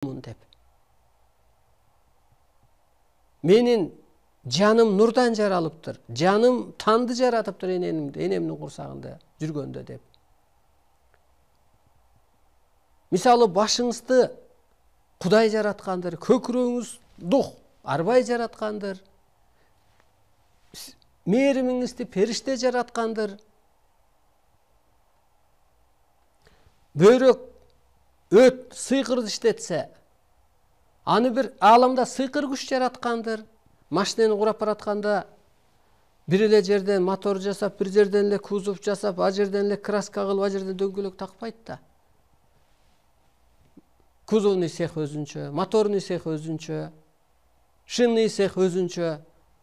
деп. Менин жаным нурдан жаралыптыр. Жаным танды жаратыптыр энемдин курсагында жүргөндө деп. Мисалы башыңызды Кудай жараткандыр, көкүрөгүңүз дух, арбай жараткандыр. Мээримиңизди периште жараткандыр. Бөйрөк өт сыйкырды иштетсе, аны бир ааламда сыйкыр күч жараткандыр. Машинени курап баратканда бир эле жерден мотор жасап, бир жерден эле кузов жасап, а жерден эле краска кылып, а жерден дөңгөлөк такпайт да. Кузовный цех өзүнчө, моторный цех өзүнчө, шинный цех өзүнчө.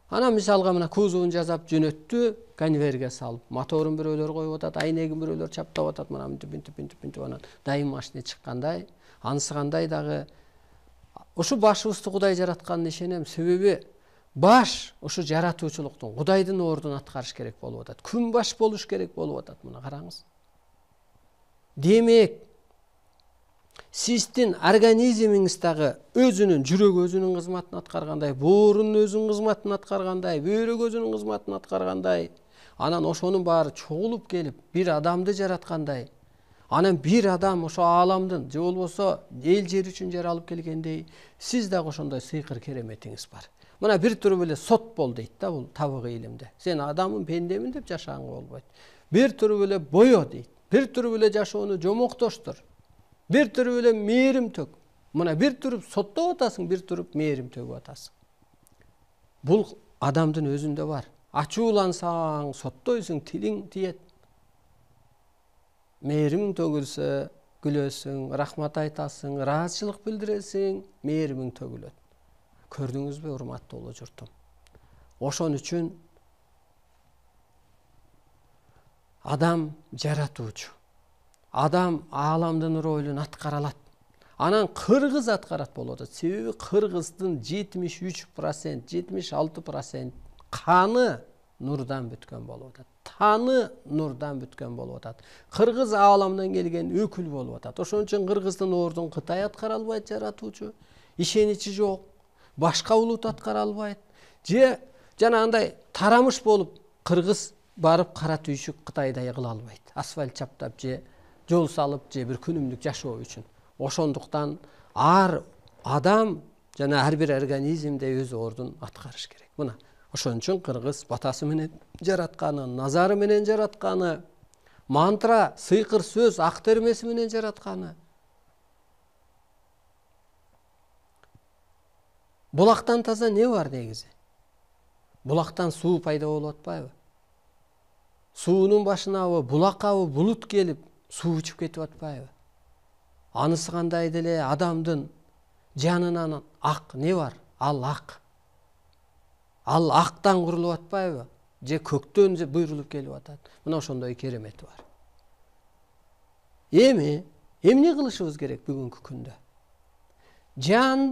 Ана мисалга мына кузовун жасап жөнөттү, конвейерге салып, моторун бирөөлөр коюп атат, айнегин бирөөлөр чаптап атат, мына мынтип анан дайым машина чыккандай, анысы кандай дагы. Ушу башыбызды Кудай жаратканына ишенем, себеби баш ушу жаратуучулуктун, Кудайдын ордун аткарыш керек болуп атат. Күн баш болуш керек болуп атат, мына караңыз. Демек, сиздин организмиңиз дагы өзүнүн, жүрөк өзүнүн кызматын аткаргандай, боорунун өзүнүн кызматын аткаргандай, бөйрөк өзүнүн кызматын аткаргандай, анан ошонун баары чогулуп келип бир адамды жараткандай, анан бир адам ошо ааламдын же болбосо эл жер үчүн жаралып келгендей, сиз дагы ошондой сыйкыр кереметиңиз бар. Мына бир түрү эле сот бол дейт да бул табыгы илимде. Сен адаммын, пендемин деп жашаганга болбойт. Бир түрү эле боё дейт. Бир түрү эле жашоону жомоктоштур. Бир түрү эле мээрим төк. Мына бир түрүп соттоп атасың, бир түрүп мээрим төгүп атасың. Бул адамдын өзүндө бар. Ачуулансаң, соттойсуң, тилиң тиет. Мээримиң төгүлсө, күлөсүң, рахмат айтасың, ыраазычылык билдиресиң, мээримиң төгүлөт. Көрдүңүзбү, урматтуу журтум? Ошон үчүн адам жаратуучу. Адам ааламдын ролун аткара алат. Анан кыргыз аткарат болуп атат. Себеби кыргыздын 73%, 76% каны нурдан бүткөн болуп атат. Таны нурдан бүткөн болуп атат. Кыргыз ааламдан келген өкүл болуп атат. Ошон үчүн кыргыздын ордун Кытай аткара албайт, жаратуучу. Ишеничи жок. Башка улут аткара албайт. Же жанагындай тарамыш болуп кыргыз барып кара түйшүк Кытайдай кыла албайт. Асфальт чаптап же жол салып же бир күнүмдүк жашоо үчүн. Ошондуктан ар адам жана ар бир организмде өз ордун аткарыш керек. Мына ошон үчүн кыргыз батасы менен жаратканы, назары менен жаратканы, мантра, сыйкыр сөз, ак термеси менен жаратканы. Булактан таза не бар негизи? Булактан суу пайда болуп атпайбы? Суунун башына булакка булут келип, суу ичип кетип атпайбы? Анысы кандай деле адамдын жанынан ак не бар? Ал ак. Ал актан курулуп атпайбы? Же көктөн буйрулуп келип атат. Мына ошондой керемети бар. Эмне кылышыбыз керек бүгүнкү күндө? Жан